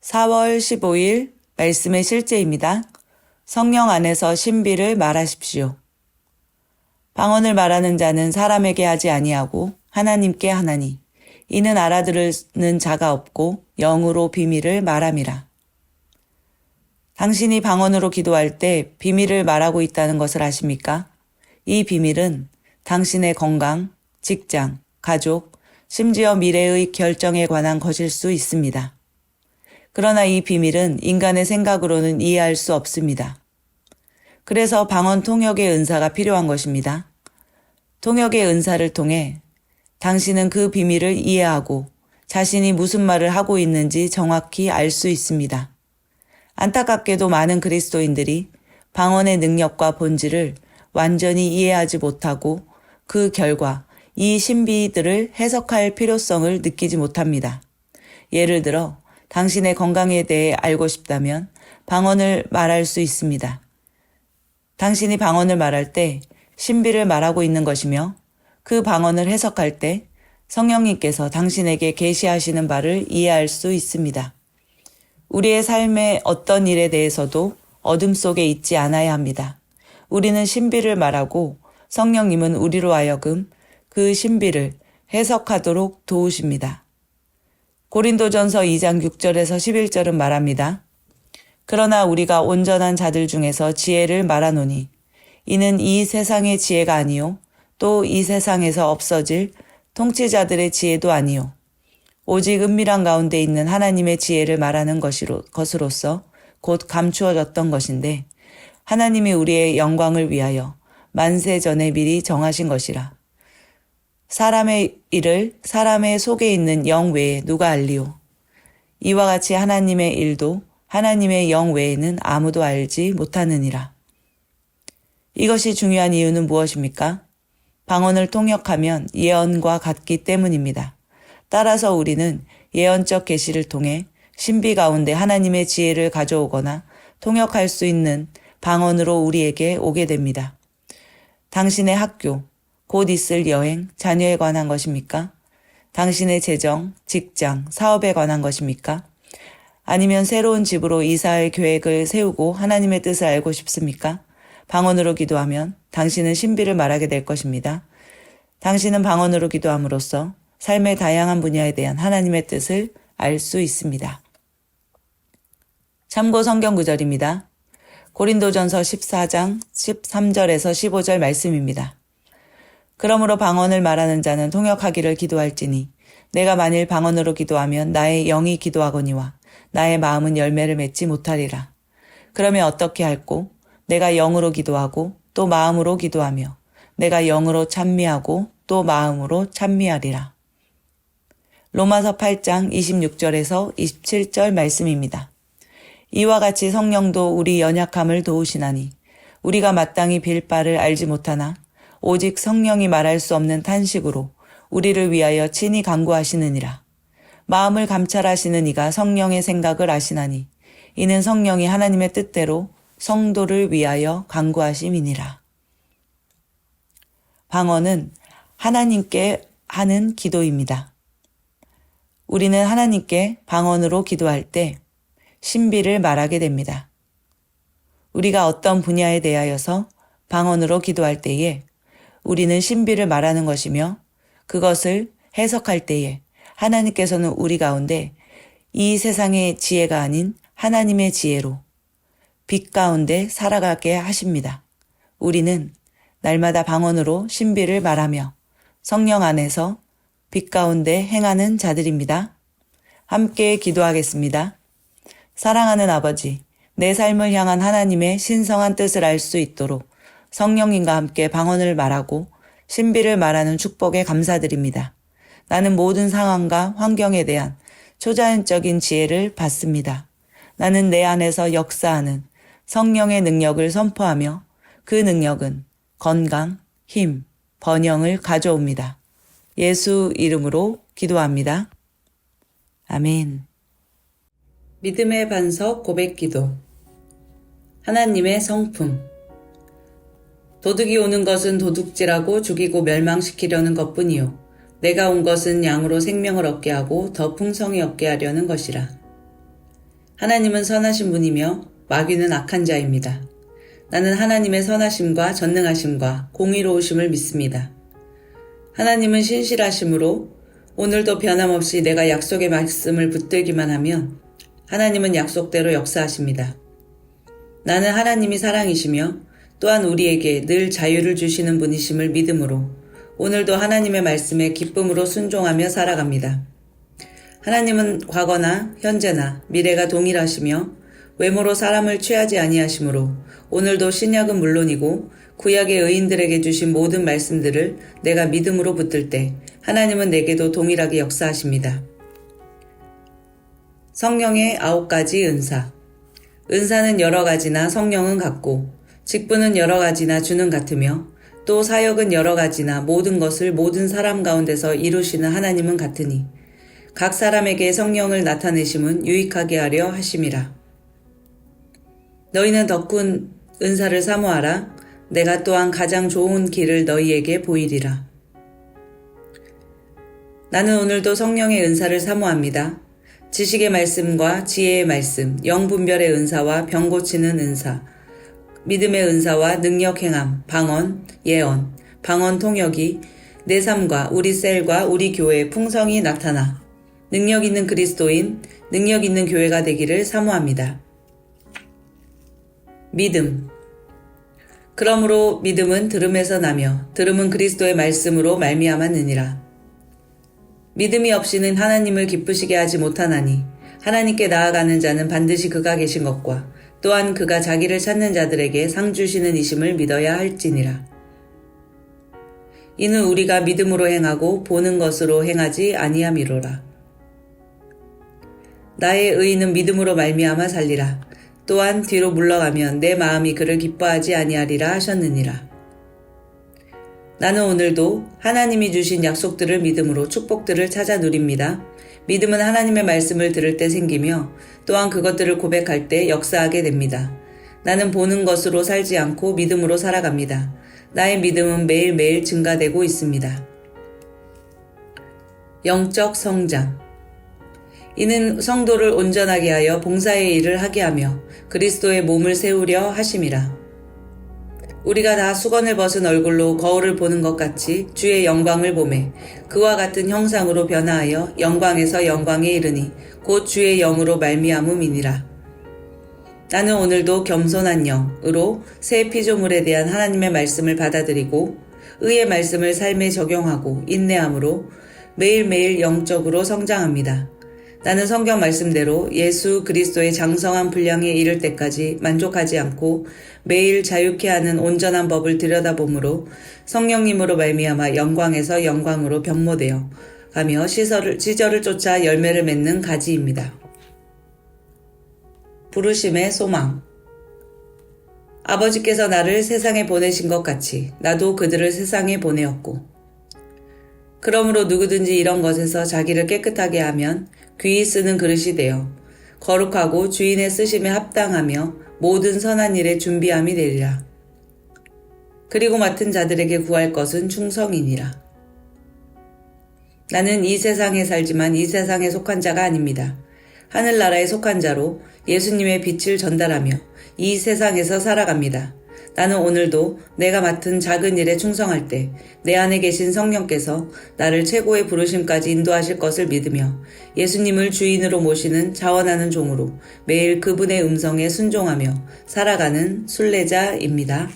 4월 15일 말씀의 실제입니다. 성령 안에서 신비를 말하십시오. 방언을 말하는 자는 사람에게 하지 아니하고 하나님께 하나니 이는 알아들으는 자가 없고 영으로 비밀을 말함이라. 당신이 방언으로 기도할 때 비밀을 말하고 있다는 것을 아십니까? 이 비밀은 당신의 건강, 직장, 가족, 심지어 미래의 결정에 관한 것일 수 있습니다. 그러나 이 비밀은 인간의 생각으로는 이해할 수 없습니다. 그래서 방언 통역의 은사가 필요한 것입니다. 통역의 은사를 통해 당신은 그 비밀을 이해하고 자신이 무슨 말을 하고 있는지 정확히 알 수 있습니다. 안타깝게도 많은 그리스도인들이 방언의 능력과 본질을 완전히 이해하지 못하고 그 결과 이 신비들을 해석할 필요성을 느끼지 못합니다. 예를 들어 당신의 건강에 대해 알고 싶다면 방언을 말할 수 있습니다. 당신이 방언을 말할 때 신비를 말하고 있는 것이며 그 방언을 해석할 때 성령님께서 당신에게 계시하시는 바를 이해할 수 있습니다. 우리의 삶의 어떤 일에 대해서도 어둠 속에 있지 않아야 합니다. 우리는 신비를 말하고 성령님은 우리로 하여금 그 신비를 해석하도록 도우십니다. 고린도전서 2장 6절에서 11절은 말합니다. 그러나 우리가 온전한 자들 중에서 지혜를 말하노니 이는 이 세상의 지혜가 아니요 또 이 세상에서 없어질 통치자들의 지혜도 아니요 오직 은밀한 가운데 있는 하나님의 지혜를 말하는 것으로서 곧 감추어졌던 것인데 하나님이 우리의 영광을 위하여 만세 전에 미리 정하신 것이라. 사람의 일을 사람의 속에 있는 영 외에 누가 알리오? 이와 같이 하나님의 일도 하나님의 영 외에는 아무도 알지 못하느니라. 이것이 중요한 이유는 무엇입니까? 방언을 통역하면 예언과 같기 때문입니다. 따라서 우리는 예언적 계시를 통해 신비 가운데 하나님의 지혜를 가져오거나 통역할 수 있는 방언으로 우리에게 오게 됩니다. 당신의 학교, 곧 있을 여행, 자녀에 관한 것입니까? 당신의 재정, 직장, 사업에 관한 것입니까? 아니면 새로운 집으로 이사할 계획을 세우고 하나님의 뜻을 알고 싶습니까? 방언으로 기도하면 당신은 신비를 말하게 될 것입니다. 당신은 방언으로 기도함으로써 삶의 다양한 분야에 대한 하나님의 뜻을 알 수 있습니다. 참고 성경 구절입니다. 고린도전서 14장 13절에서 15절 말씀입니다. 그러므로 방언을 말하는 자는 통역하기를 기도할지니 내가 만일 방언으로 기도하면 나의 영이 기도하거니와 나의 마음은 열매를 맺지 못하리라. 그러면 어떻게 할꼬? 내가 영으로 기도하고 또 마음으로 기도하며 내가 영으로 찬미하고 또 마음으로 찬미하리라. 로마서 8장 26절에서 27절 말씀입니다. 이와 같이 성령도 우리 연약함을 도우시나니 우리가 마땅히 빌 바를 알지 못하나 오직 성령이 말할 수 없는 탄식으로 우리를 위하여 친히 간구하시느니라. 마음을 감찰하시는 이가 성령의 생각을 아시나니 이는 성령이 하나님의 뜻대로 성도를 위하여 간구하심이니라. 방언은 하나님께 하는 기도입니다. 우리는 하나님께 방언으로 기도할 때 신비를 말하게 됩니다. 우리가 어떤 분야에 대하여서 방언으로 기도할 때에 우리는 신비를 말하는 것이며 그것을 해석할 때에 하나님께서는 우리 가운데 이 세상의 지혜가 아닌 하나님의 지혜로 빛 가운데 살아가게 하십니다. 우리는 날마다 방언으로 신비를 말하며 성령 안에서 빛 가운데 행하는 자들입니다. 함께 기도하겠습니다. 사랑하는 아버지, 내 삶을 향한 하나님의 신성한 뜻을 알 수 있도록 성령님과 함께 방언을 말하고 신비를 말하는 축복에 감사드립니다. 나는 모든 상황과 환경에 대한 초자연적인 지혜를 받습니다. 나는 내 안에서 역사하는 성령의 능력을 선포하며 그 능력은 건강, 힘, 번영을 가져옵니다. 예수 이름으로 기도합니다. 아멘. 믿음의 반석 고백기도. 하나님의 성품. 도둑이 오는 것은 도둑질하고 죽이고 멸망시키려는 것뿐이요 내가 온 것은 양으로 생명을 얻게 하고 더 풍성히 얻게 하려는 것이라. 하나님은 선하신 분이며 마귀는 악한 자입니다. 나는 하나님의 선하심과 전능하심과 공의로우심을 믿습니다. 하나님은 신실하심으로 오늘도 변함없이 내가 약속의 말씀을 붙들기만 하면 하나님은 약속대로 역사하십니다. 나는 하나님이 사랑이시며 또한 우리에게 늘 자유를 주시는 분이심을 믿음으로 오늘도 하나님의 말씀에 기쁨으로 순종하며 살아갑니다. 하나님은 과거나 현재나 미래가 동일하시며 외모로 사람을 취하지 아니하시므로 오늘도 신약은 물론이고 구약의 의인들에게 주신 모든 말씀들을 내가 믿음으로 붙들 때 하나님은 내게도 동일하게 역사하십니다. 성령의 9가지 은사. 은사는 여러 가지나 성령은 같고 직분은 여러 가지나 주는 같으며 또 사역은 여러 가지나 모든 것을 모든 사람 가운데서 이루시는 하나님은 같으니 각 사람에게 성령을 나타내심은 유익하게 하려 하심이라. 너희는 덕분 은사를 사모하라. 내가 또한 가장 좋은 길을 너희에게 보이리라. 나는 오늘도 성령의 은사를 사모합니다. 지식의 말씀과 지혜의 말씀, 영분별의 은사와 병 고치는 은사, 믿음의 은사와 능력 행함, 방언, 예언, 방언 통역이 내 삶과 우리 셀과 우리 교회에 풍성히 나타나 능력 있는 그리스도인, 능력 있는 교회가 되기를 사모합니다. 믿음. 그러므로 믿음은 들음에서 나며 들음은 그리스도의 말씀으로 말미암았느니라. 믿음이 없이는 하나님을 기쁘시게 하지 못하나니 하나님께 나아가는 자는 반드시 그가 계신 것과 또한 그가 자기를 찾는 자들에게 상 주시는 이심을 믿어야 할지니라. 이는 우리가 믿음으로 행하고 보는 것으로 행하지 아니함이로라. 나의 의인은 믿음으로 말미암아 살리라. 또한 뒤로 물러가면 내 마음이 그를 기뻐하지 아니하리라 하셨느니라. 나는 오늘도 하나님이 주신 약속들을 믿음으로 축복들을 찾아 누립니다. 믿음은 하나님의 말씀을 들을 때 생기며 또한 그것들을 고백할 때 역사하게 됩니다. 나는 보는 것으로 살지 않고 믿음으로 살아갑니다. 나의 믿음은 매일매일 증가되고 있습니다. 영적 성장. 이는 성도를 온전하게 하여 봉사의 일을 하게 하며 그리스도의 몸을 세우려 하심이라. 우리가 다 수건을 벗은 얼굴로 거울을 보는 것 같이 주의 영광을 보매 그와 같은 형상으로 변화하여 영광에서 영광에 이르니 곧 주의 영으로 말미암음이니라. 나는 오늘도 겸손한 영으로 새 피조물에 대한 하나님의 말씀을 받아들이고 의의 말씀을 삶에 적용하고 인내함으로 매일매일 영적으로 성장합니다. 나는 성경 말씀대로 예수 그리스도의 장성한 분량에 이를 때까지 만족하지 않고 매일 자유케 하는 온전한 법을 들여다보므로 성령님으로 말미암아 영광에서 영광으로 변모되어 가며 시절을 쫓아 열매를 맺는 가지입니다. 부르심의 소망. 아버지께서 나를 세상에 보내신 것 같이 나도 그들을 세상에 보내었고 그러므로 누구든지 이런 것에서 자기를 깨끗하게 하면 귀히 쓰는 그릇이 되어 거룩하고 주인의 쓰심에 합당하며 모든 선한 일에 준비함이 되리라. 그리고 맡은 자들에게 구할 것은 충성이니라. 나는 이 세상에 살지만 이 세상에 속한 자가 아닙니다. 하늘나라에 속한 자로 예수님의 빛을 전달하며 이 세상에서 살아갑니다. 나는 오늘도 내가 맡은 작은 일에 충성할 때 내 안에 계신 성령께서 나를 최고의 부르심까지 인도하실 것을 믿으며 예수님을 주인으로 모시는 자원하는 종으로 매일 그분의 음성에 순종하며 살아가는 순례자입니다.